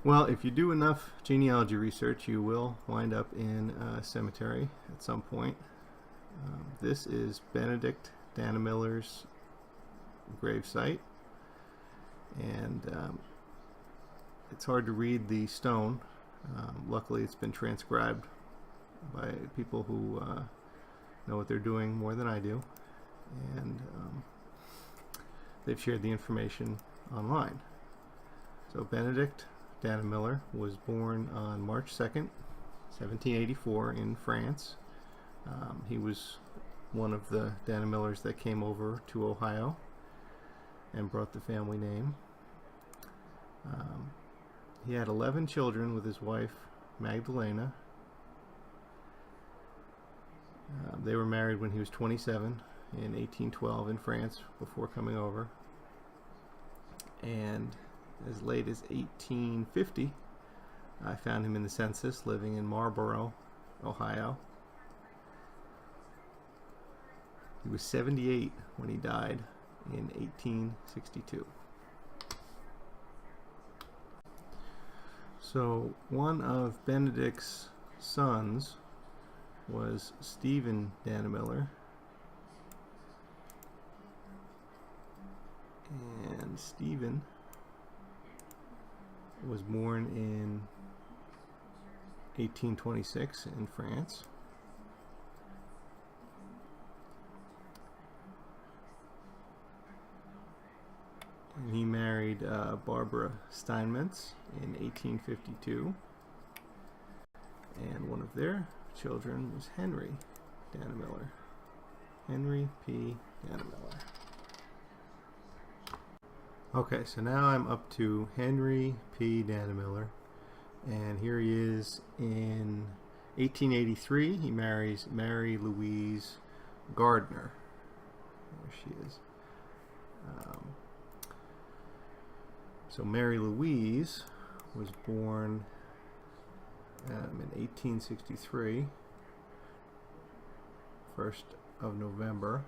Well, if you do enough genealogy research, you will wind up in a cemetery at some point. This is Benedict Dannemiller's gravesite, and it's hard to read the stone. Luckily, it's been transcribed by people who know what they're doing more than I do, and they've shared the information online. So Benedict Dannemiller was born on March 2nd, 1784 in France. He was one of the Dannemillers that came over to Ohio and brought the family name. He had 11 children with his wife Magdalena. They were married when he was 27 in 1812 in France before coming over. And as late as 1850, I found him in the census living in Marlboro, Ohio. He was 78 when he died in 1862. So one of Benedict's sons was Stephen Dannemiller, and Stephen was born in 1826 in France. And he married Barbara Steinmetz in 1852, and one of their children was Henry Dannemiller. Henry P. Dannemiller. Okay, so now I'm up to Henry P. Dannemiller, and here he is in 1883. He marries Mary Louise Gardner. There she is. So Mary Louise was born in 1863, 1st of November,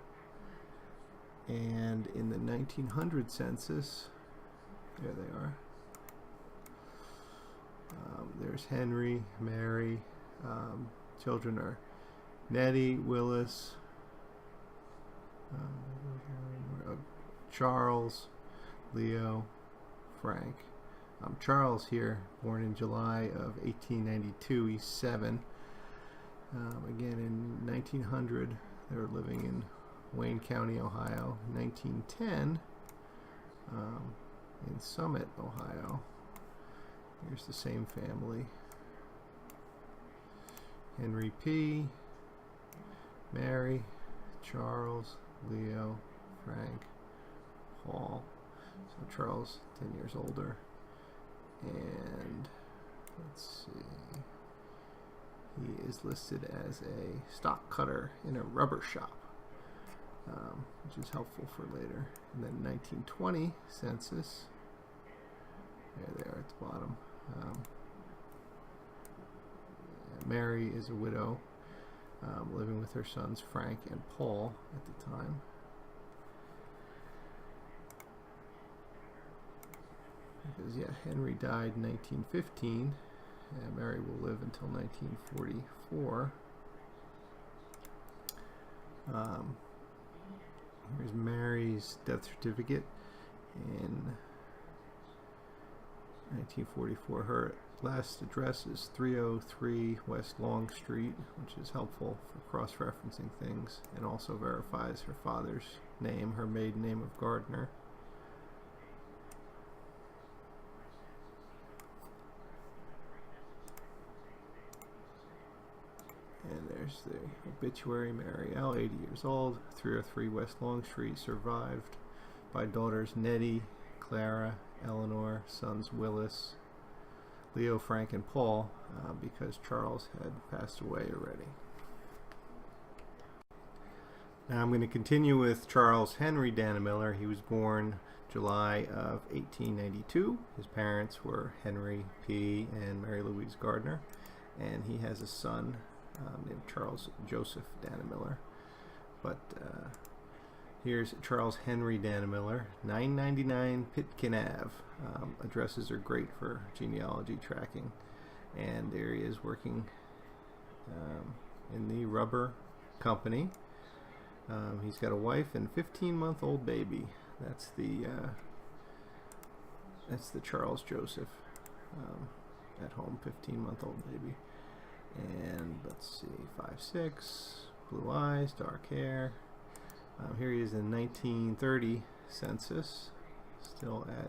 and in the 1900 census, there they are. There's Henry, Mary. Children are Nettie, Willis, Charles, Leo, Frank. Charles here, born in July of 1892, he's 7. Again, in 1900, they were living in Wayne County, Ohio. 1910, in Summit, Ohio. Here's the same family. Henry P., Mary, Charles, Leo, Frank, Paul. So Charles, 10 years older. And let's see, he is listed as a stock cutter in a rubber shop, which is helpful for later. And then 1920 census, there they are at the bottom. Mary is a widow, living with her sons Frank and Paul at the time. Because, yeah, Henry died in 1915, and Mary will live until 1944. Here's Mary's death certificate in 1944. Her last address is 303 West Long Street, which is helpful for cross-referencing things, and also verifies her father's name, her maiden name of Gardner. And there's the obituary. Mary L., 80 years old, 303 West Long Street, survived by daughters Nettie, Clara, Eleanor, sons Willis, Leo, Frank, and Paul, because Charles had passed away already. Now I'm going to continue with Charles Henry Dannemiller. He was born July of 1892. His parents were Henry P. and Mary Louise Gardner, and he has a son named Charles Joseph Dannemiller. But Here's Charles Henry Dannemiller, 999 Pitkin Ave. Addresses are great for genealogy tracking. And there he is working in the rubber company. He's got a wife and 15-month-old baby. That's the Charles Joseph at home, 15-month-old baby. And let's see, 5'6", blue eyes, dark hair. Here he is in 1930 census, still at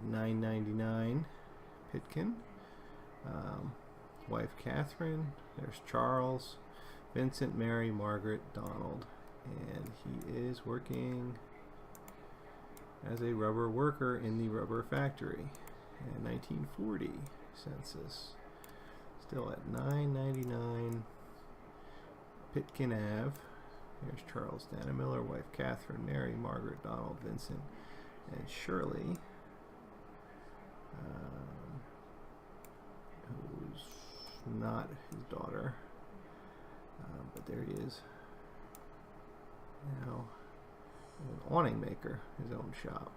999 Pitkin. Wife Catherine, there's Charles, Vincent, Mary, Margaret, Donald, and he is working as a rubber worker in the rubber factory. And 1940 census, still at 999 Pitkin Ave. Here's Charles Dannemiller, wife Catherine, Mary, Margaret, Donald, Vincent, and Shirley, who's not his daughter, but there he is now, an awning maker, his own shop.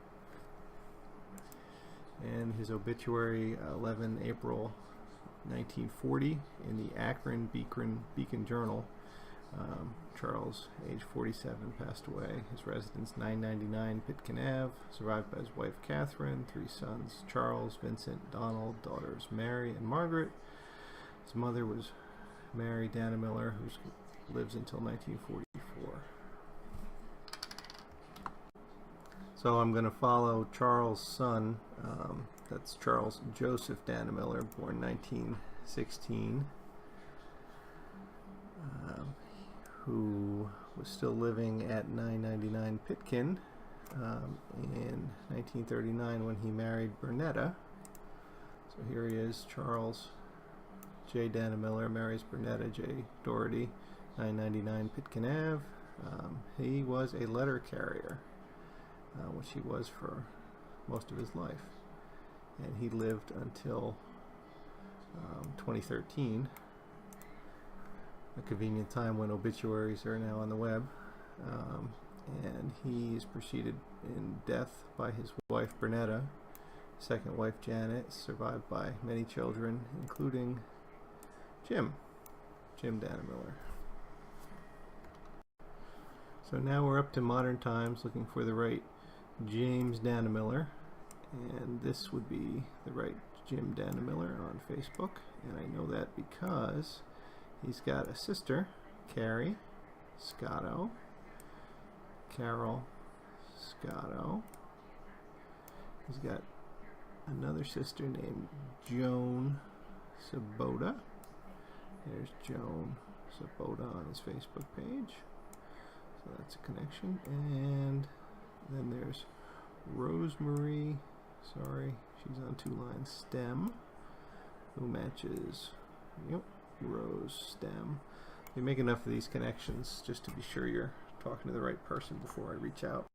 And his obituary, 11 April 1940, in the Akron Beacon Journal. Charles, age 47, passed away. His residence, 999 Pitkin Ave, survived by his wife Catherine, 3 sons, Charles, Vincent, Donald, daughters Mary and Margaret. His mother was Mary Dannemiller, who lives until 1944. So I'm going to follow Charles' son, that's Charles Joseph Dannemiller, born 1916, who was still living at 999 Pitkin in 1939 when he married Bernetta. So here he is, Charles J. Dannemiller marries Bernetta J. Doherty, 999 Pitkin Ave. He was a letter carrier, which he was for most of his life. And he lived until 2013, a convenient time when obituaries are now on the web. And he is preceded in death by his wife Bernetta, second wife Janet, survived by many children, including Jim Dannemiller. So now we're up to modern times, looking for the right James Dannemiller, and this would be the right Jim Dannemiller on Facebook, and I know that because he's got a sister, Carrie Scotto, Carol Scotto. He's got another sister named Joan Sabota. There's Joan Sabota on his Facebook page. So that's a connection. And then there's Rosemary, sorry, she's on 2 lines, Stem, who matches, yep, Rose Stem. You make enough of these connections just to be sure you're talking to the right person before I reach out.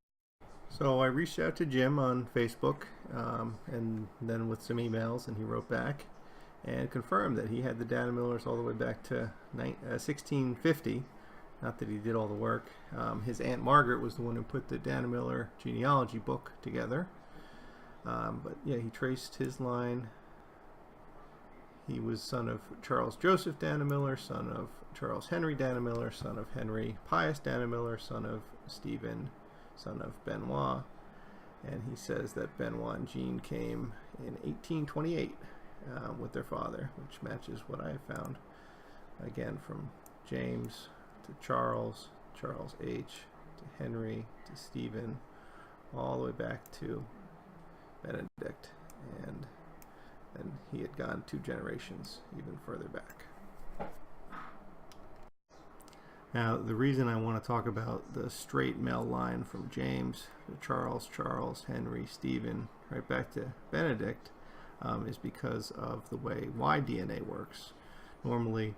So I reached out to Jim on Facebook, and then with some emails, and he wrote back and confirmed that he had the Dannemillers all the way back to 1650. Not that he did all the work. His Aunt Margaret was the one who put the Dannemiller genealogy book together. But yeah, he traced his line. He was son of Charles Joseph Dannemiller, son of Charles Henry Dannemiller, son of Henry Pius Dannemiller, son of Stephen, son of Benoit. And he says that Benoit and Jean came in 1828 with their father, which matches what I found. Again, from James to Charles, Charles H, to Henry, to Stephen, all the way back to Benedict, and then he had gone 2 generations even further back. Now, the reason I want to talk about the straight male line from James to Charles, Henry, Stephen, right back to Benedict, is because of the way Y DNA works. Normally,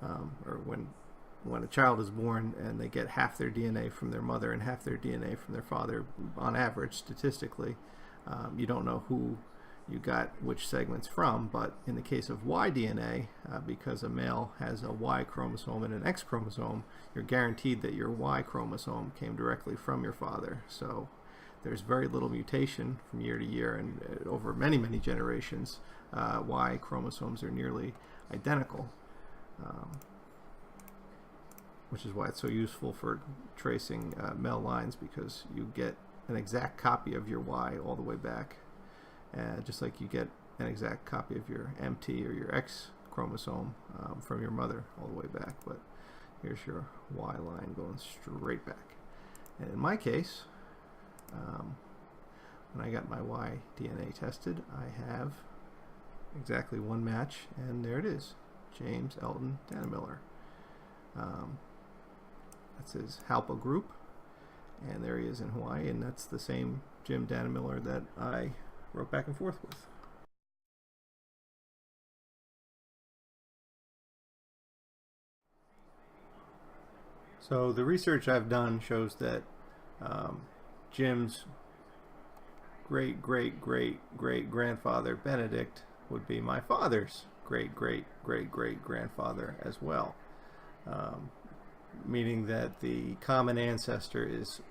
or when a child is born and they get half their DNA from their mother and half their DNA from their father, on average, statistically, you don't know who you got which segments from. But in the case of Y DNA, because a male has a Y chromosome and an X chromosome, you're guaranteed that your Y chromosome came directly from your father. So there's very little mutation from year to year, and over many, many generations, Y chromosomes are nearly identical, which is why it's so useful for tracing male lines, because you get an exact copy of your Y all the way back, just like you get an exact copy of your MT or your X chromosome from your mother all the way back. But here's your Y line going straight back. And in my case, when I got my Y DNA tested, I have exactly one match, and there it is, James Elton Dannemiller. That's his Halpa group, and there he is in Hawaii, and that's the same Jim Dannemiller that I wrote back and forth with. So the research I've done shows that Jim's great-great-great-great-grandfather Benedict would be my father's great-great-great-great-grandfather as well, meaning that the common ancestor is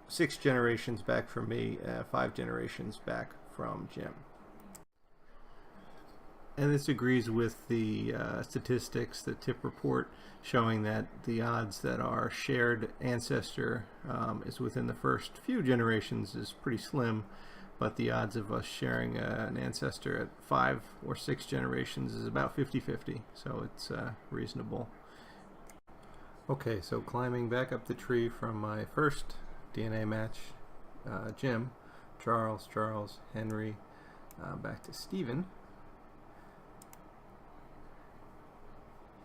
6 generations back from me, 5 generations back from Jim. And this agrees with the statistics, the TIP report, showing that the odds that our shared ancestor is within the first few generations is pretty slim, but the odds of us sharing an ancestor at 5 or 6 generations is about 50-50, so it's reasonable. Okay, so climbing back up the tree from my first DNA match, Jim, Charles, Henry, back to Stephen.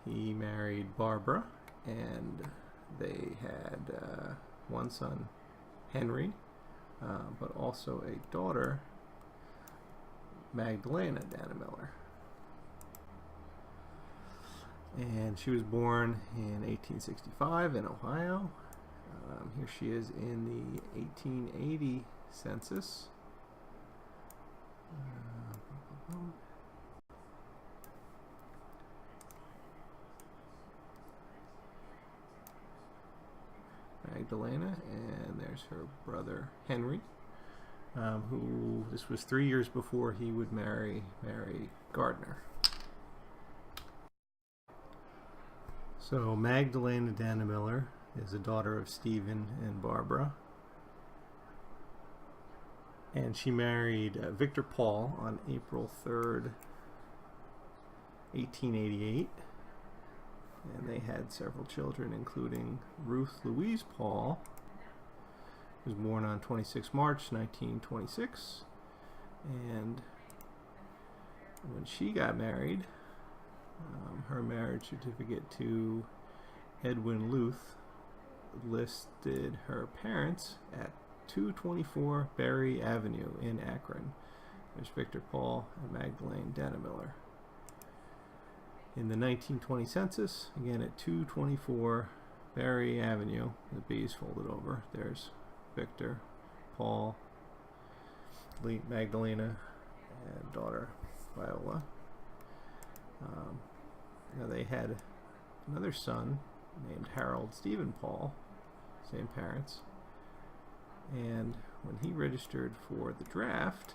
He married Barbara, and they had one son, Henry, but also a daughter, Magdalena Dannemiller. And she was born in 1865 in Ohio. Here she is in the 1880 census. Magdalena, and there's her brother Henry, who this was 3 years before he would marry Mary Gardner. So Magdalena Dannemiller is a daughter of Stephen and Barbara, and she married Victor Paul on April 3rd, 1888. And they had several children, including Ruth Louise Paul, who was born on 26 March 1926. And when she got married, her marriage certificate to Edwin Luth listed her parents at 224 Berry Avenue in Akron. There's Victor Paul and Magdalene Dannemiller. In the 1920 census, again at 224 Berry Avenue, the B is folded over. There's Victor, Paul, Magdalena, and daughter Viola. Now they had another son named Harold Stephen Paul, same parents. And when he registered for the draft,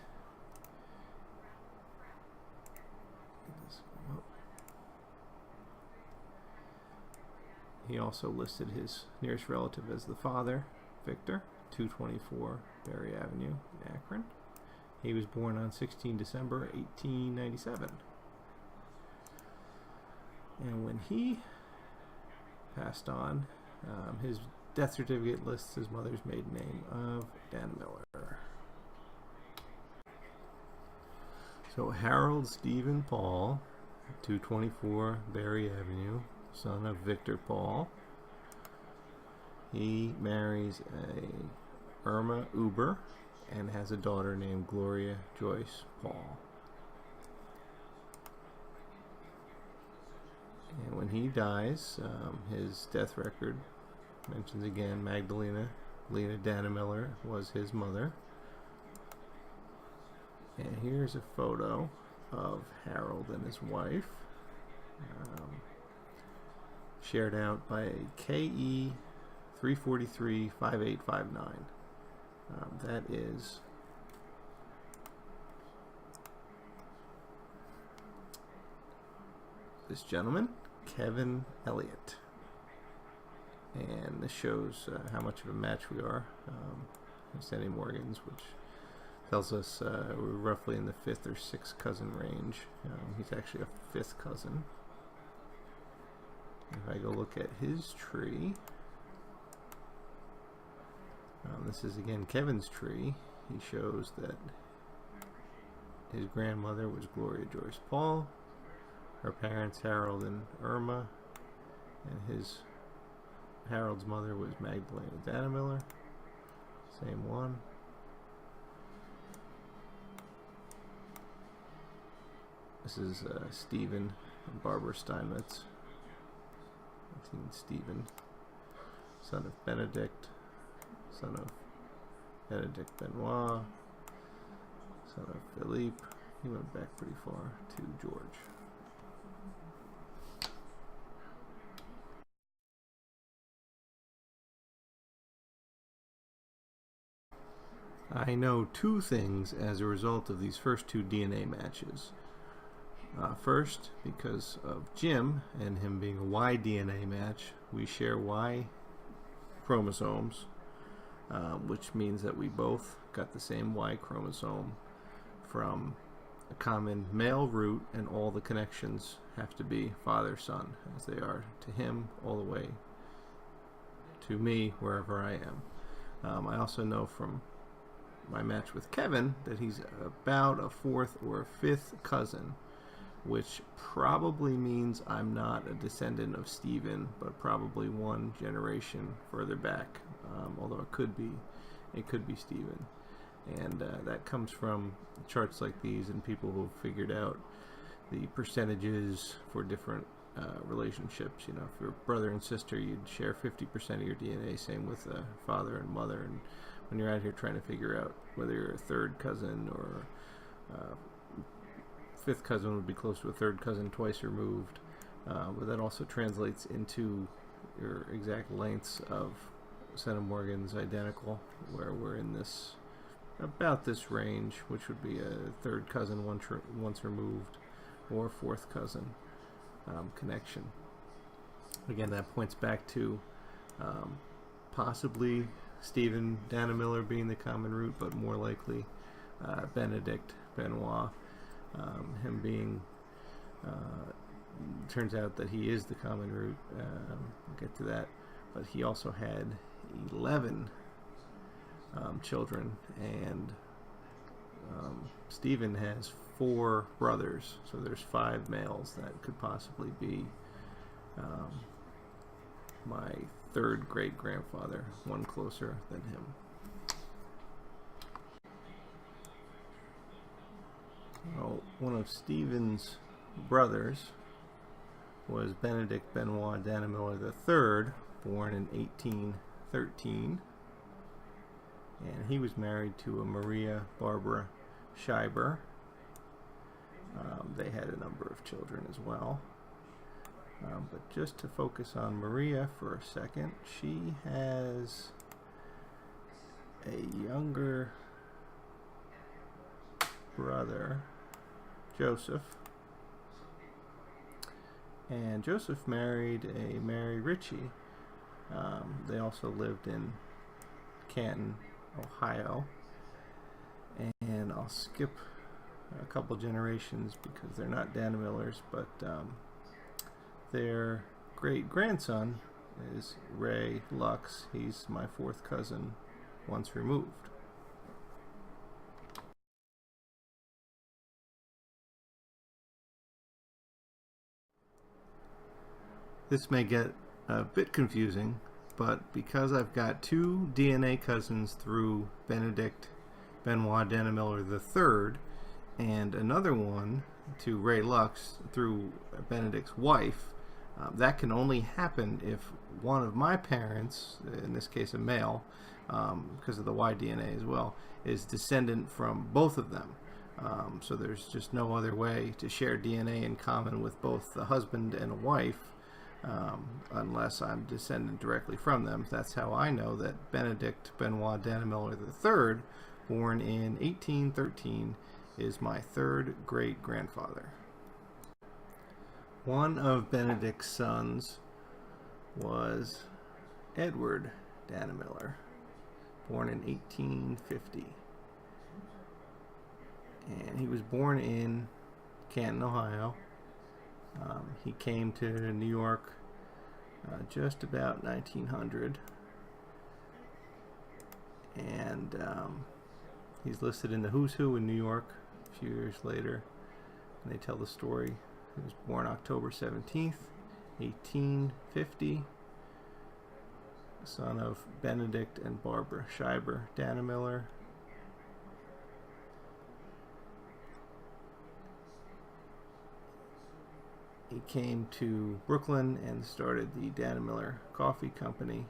he also listed his nearest relative as the father, Victor, 224 Berry Avenue in Akron. He was born on 16 December 1897. And when he passed on, his death certificate lists his mother's maiden name of Dannemiller. So Harold Stephen Paul, 224 Berry Avenue, son of Victor Paul. He marries a Irma Uber and has a daughter named Gloria Joyce Paul. And when he dies, his death record mentions again Magdalena Lena Dannemiller was his mother. And here's a photo of Harold and his wife, shared out by KE 3435859. That is this gentleman, Kevin Elliott. And this shows how much of a match we are. Sandy Morgan's, which tells us we're roughly in the 5th or 6th cousin range. He's actually a 5th cousin. If I go look at his tree, this is again Kevin's tree. He shows that his grandmother was Gloria Joyce Paul, her parents Harold and Irma, and Harold's mother was Magdalena Dannemiller. Same one. This is Stephen and Barbara Steinmetz. Stephen, son of Benedict, son of Benedict Benoit, son of Philippe. He went back pretty far to George. I know 2 things as a result of these first 2 DNA matches. First, because of Jim and him being a Y DNA match, we share Y chromosomes, which means that we both got the same Y chromosome from a common male root, and all the connections have to be father-son, as they are to him all the way to me wherever I am. I also know from my match with Kevin that he's about a 4th or a 5th cousin, which probably means I'm not a descendant of Stephen, but probably 1 generation further back, although it could be Stephen. And that comes from charts like these and people who have figured out the percentages for different relationships. You know, if you're brother and sister, you'd share 50% of your DNA, same with father and mother. And when you're out here trying to figure out whether you're a 3rd cousin or 5th cousin, would be close to a 3rd cousin twice removed, but that also translates into your exact lengths of centimorgans identical, where we're in this about this range, which would be a 3rd cousin once removed or 4th cousin connection. Again, that points back to possibly Stephen Dannemiller being the common root, but more likely Benedict Benoit. Him being, turns out that he is the common root. We'll get to that. But he also had 11 children, and Stephen has 4 brothers, so there's 5 males that could possibly be my 3rd great-grandfather, one closer than him. Well, one of Stephen's brothers was Benedict Benoit Dannemiller III, born in 1813, and he was married to a Maria Barbara Scheiber. They had a number of children as well, but just to focus on Maria for a second, she has a younger brother, Joseph, and Joseph married a Mary Ritchie. They also lived in Canton, Ohio, and I'll skip a couple generations because they're not Dannemillers, but their great-grandson is Ray Lux. He's my 4th cousin once removed. This may get a bit confusing, but because I've got 2 DNA cousins through Benedict Benoit Dannemiller III and another one to Ray Lux through Benedict's wife, that can only happen if one of my parents, in this case a male, because of the Y DNA as well, is descendant from both of them. So there's just no other way to share DNA in common with both the husband and a wife, unless I'm descended directly from them. That's how I know that Benedict Benoit Dannemiller III, born in 1813, is my third great-grandfather. One of Benedict's sons was Edward Dannemiller, born in 1850. And he was born in Canton, Ohio. He came to New York just about 1900. And he's listed in the Who's Who in New York a few years later. And they tell the story. He was born October 17th, 1850. Son of Benedict and Barbara Schreiber Dannemiller. He came to Brooklyn and started the Dannemiller Coffee Company.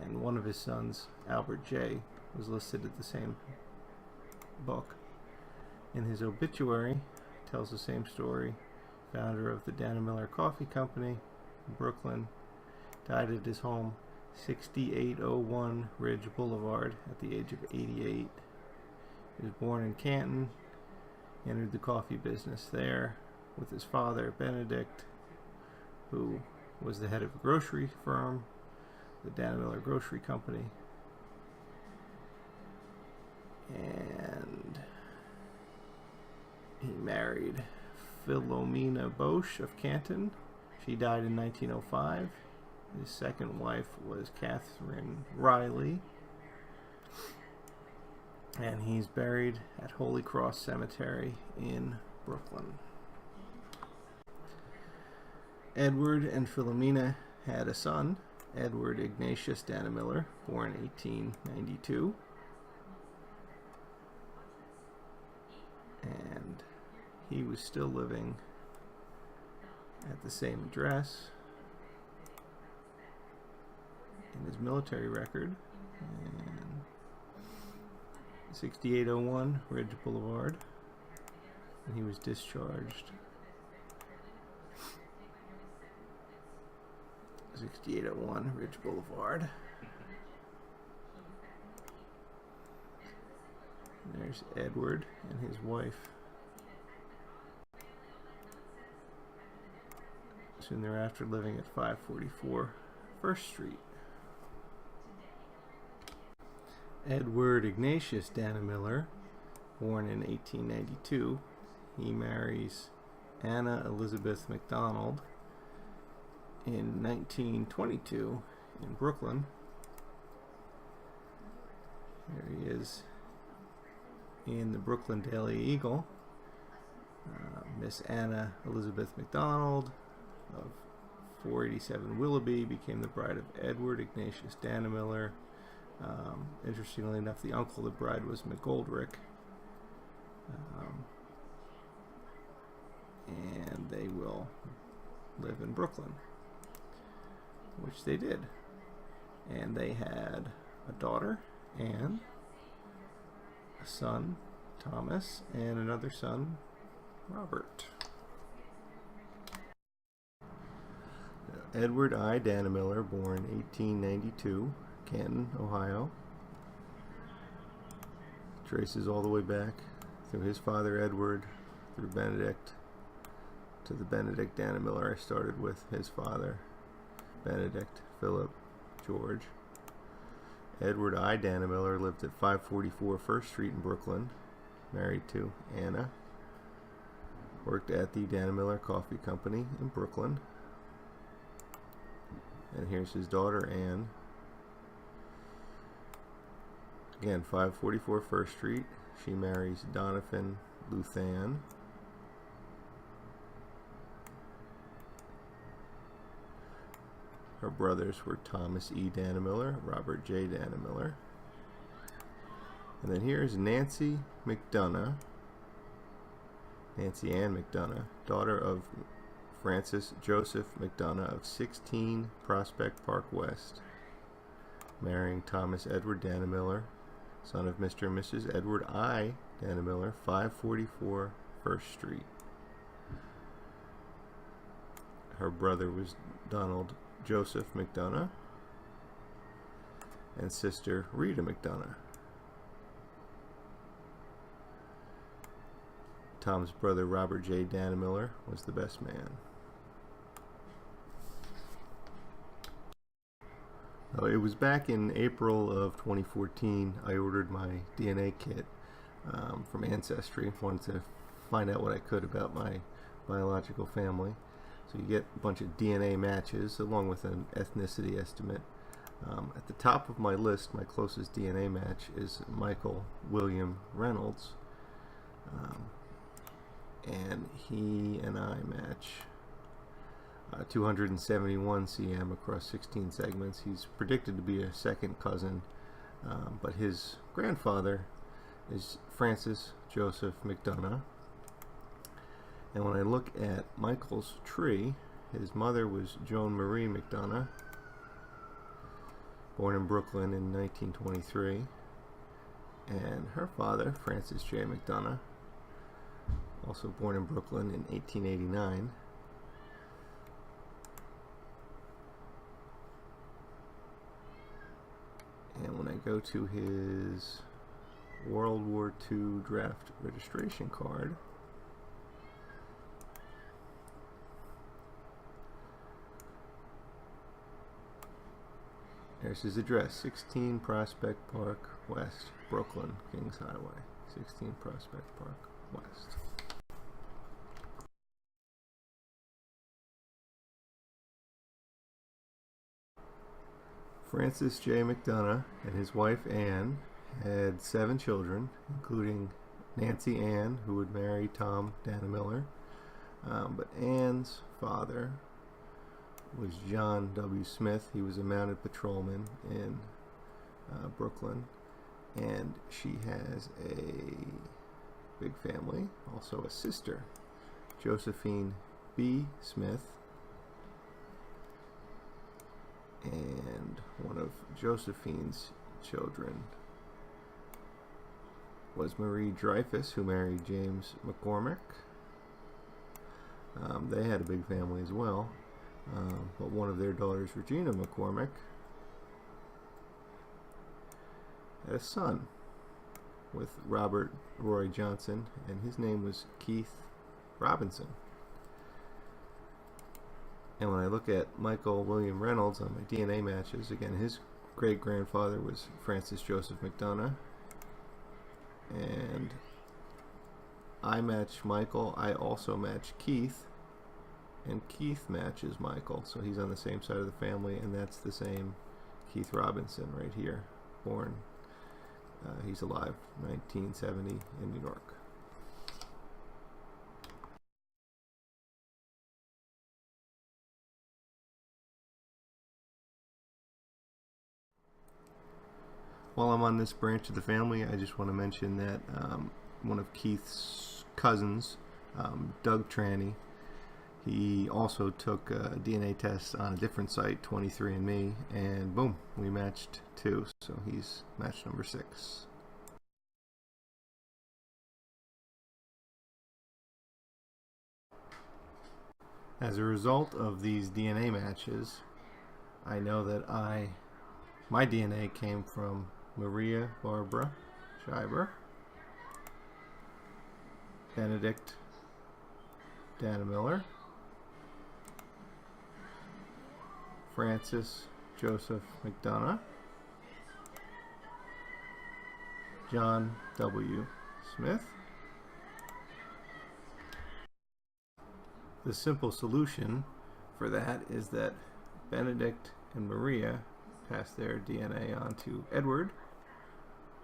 And one of his sons, Albert J., was listed at the same book. In his obituary, tells the same story. Founder of the Dannemiller Coffee Company in Brooklyn, died at his home, 6801 Ridge Boulevard, at the age of 88. He was born in Canton. Entered the coffee business there with his father, Benedict, who was the head of a grocery firm, the Dannemiller Grocery Company. And he married Philomena Bosch of Canton. She died in 1905. His second wife was Catherine Riley. And he's buried at Holy Cross Cemetery in Brooklyn. Edward and Philomena had a son, Edward Ignatius Dannemiller, born 1892. And he was still living at the same address in his military record. And 6801 Ridge Boulevard, and he was discharged 6801 Ridge Boulevard. And there's Edward and his wife. Soon thereafter, living at 544 First Street. Edward Ignatius Dannemiller, born in 1892, he marries Anna Elizabeth MacDonald in 1922 in Brooklyn. There he is in the Brooklyn Daily Eagle. Miss Anna Elizabeth MacDonald of 487 Willoughby became the bride of Edward Ignatius Dannemiller. Interestingly enough, the uncle of the bride was McGoldrick, and they will live in Brooklyn, which they did. And they had a daughter, Anne, a son, Thomas, and another son, Robert. Edward I. Dannemiller, born 1892, Canton, Ohio. Traces all the way back through his father Edward, through Benedict, to the Benedict Dannemiller I started with, his father, Benedict, Philip, George. Edward I. Dannemiller lived at 544 First Street in Brooklyn, married to Anna. Worked at the Dannemiller Coffee Company in Brooklyn. And here's his daughter, Anne. Again, 544 First Street. She marries Donovan Luthan. Her brothers were Thomas E. Dannemiller, Robert J. Dannemiller. And then here's Nancy McDonough, Nancy Ann McDonough, daughter of Francis Joseph McDonough of 16 Prospect Park West, marrying Thomas Edward Dannemiller, son of Mr. and Mrs. Edward I. Dannemiller, 544 First Street. Her brother was Donald Joseph McDonough and sister Rita McDonough. Tom's brother Robert J. Dannemiller was the best man. It was back in April of 2014 I ordered my DNA kit from Ancestry. Wanted to find out what I could about my biological family. So you get a bunch of DNA matches along with an ethnicity estimate. At the top of my list, my closest DNA match is Michael William Reynolds. And he and I match 271 cm across 16 segments. He's predicted to be a second cousin, but his grandfather is Francis Joseph McDonough. And when I look at Michael's tree, his mother was Joan Marie McDonough, born in Brooklyn in 1923, and her father, Francis J. McDonough, also born in Brooklyn in 1889. And when I go to his World War II draft registration card, there's his address, 16 Prospect Park West, Brooklyn, Kings Highway, 16 Prospect Park West. Francis J. McDonough and his wife Anne had 7 children, including Nancy Ann, who would marry Tom Dannemiller. But Anne's father was John W. Smith. He was a mounted patrolman in Brooklyn, and she has a big family, also a sister, Josephine B. Smith, and one of Josephine's children was Marie Dreyfus, who married James McCormick. They had a big family as well, but one of their daughters, Regina McCormick, had a son with Robert Roy Johnson, and his name was Keith Robinson. And when I look at Michael William Reynolds on my DNA matches, again, his great-grandfather was Francis Joseph McDonough. And I match Michael. I also match Keith. And Keith matches Michael. So he's on the same side of the family, and that's the same Keith Robinson right here. Born, he's alive, 1970 in New York. While I'm on this branch of the family, I just want to mention that one of Keith's cousins, Doug Tranny, he also took a DNA test on a different site, 23andMe, and boom, we matched too. So he's match number 6. As a result of these DNA matches, I know that my DNA came from Maria Barbara Schreiber, Benedict Dannemiller, Francis Joseph McDonough, John W. Smith. The simple solution for that is that Benedict and Maria passed their DNA on to Edward,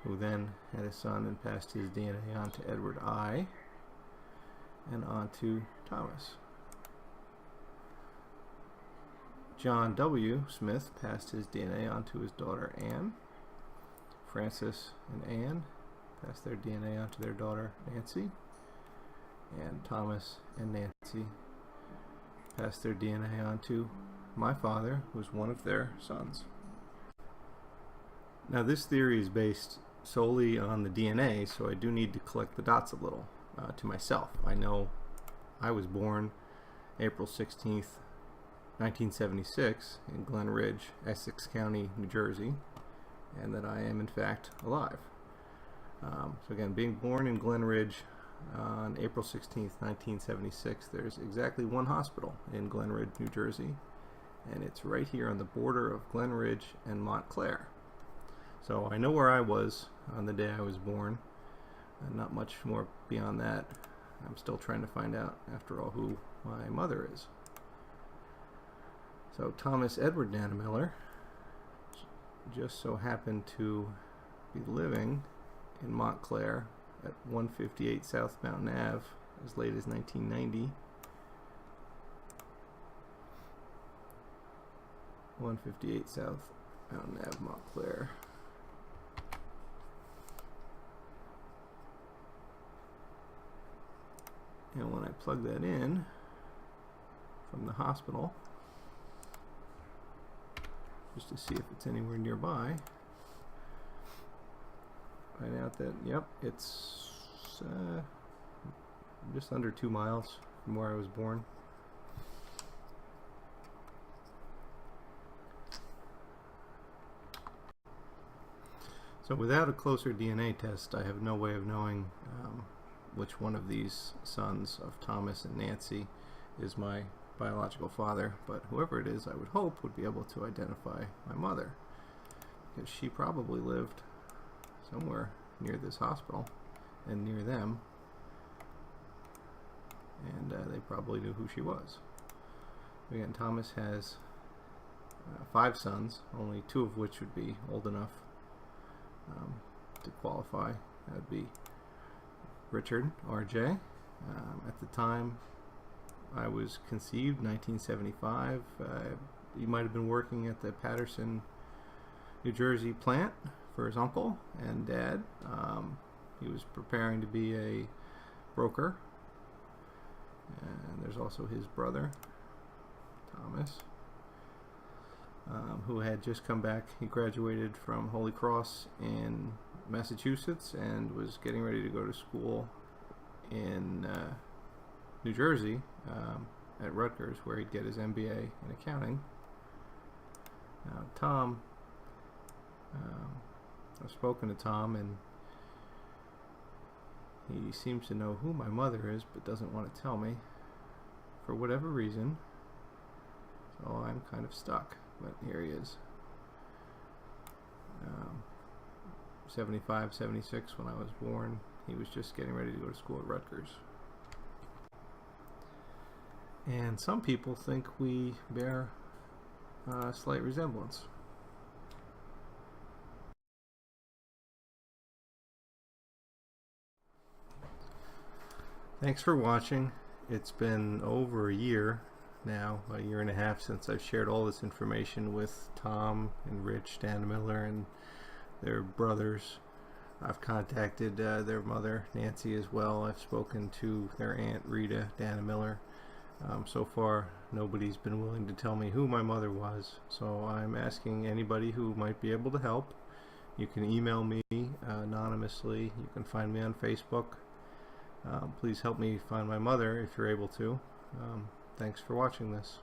who then had a son and passed his DNA on to Edward I, and on to Thomas. John W. Smith passed his DNA on to his daughter Anne. Francis and Anne passed their DNA on to their daughter Nancy. And Thomas and Nancy passed their DNA on to my father, who was one of their sons. Now, this theory is based solely on the DNA, so I do need to collect the dots a little to myself. I know I was born April 16th, 1976 in Glen Ridge, Essex County, New Jersey, and that I am in fact alive. So again, being born in Glen Ridge on April 16th, 1976, there's exactly one hospital in Glen Ridge, New Jersey, and it's right here on the border of Glen Ridge and Montclair. So I know where I was on the day I was born, and not much more beyond that. I'm still trying to find out, after all, who my mother is. So Thomas Edward Dannemiller just so happened to be living in Montclair at 158 South Mountain Ave as late as 1990. 158 South Mountain Ave, Montclair. And when I plug that in from the hospital, just to see if it's anywhere nearby, find out that, yep, it's just under 2 miles from where I was born. So without a closer DNA test, I have no way of knowing which one of these sons of Thomas and Nancy is my biological father, but whoever it is, I would hope would be able to identify my mother, because she probably lived somewhere near this hospital and near them, and they probably knew who she was. Again, Thomas has 5 sons, only 2 of which would be old enough to qualify. That would be Richard, RJ. At the time I was conceived, 1975, he might have been working at the Patterson, New Jersey plant for his uncle and dad. He was preparing to be a broker. And there's also his brother, Thomas, who had just come back. He graduated from Holy Cross in Massachusetts and was getting ready to go to school in New Jersey at Rutgers, where he'd get his MBA in accounting. Now, Tom, I've spoken to Tom, and he seems to know who my mother is, but doesn't want to tell me for whatever reason. So I'm kind of stuck, but here he is. 75, 76 when I was born. He was just getting ready to go to school at Rutgers. And some people think we bear a slight resemblance. Thanks for watching. It's been over a year now, a year and a half, since I've shared all this information with Tom and Rich Dannemiller and their brothers. I've contacted their mother, Nancy, as well. I've spoken to their aunt, Rita Dannemiller. So far, nobody's been willing to tell me who my mother was, so I'm asking anybody who might be able to help. You can email me anonymously. You can find me on Facebook. Please help me find my mother if you're able to. Thanks for watching this.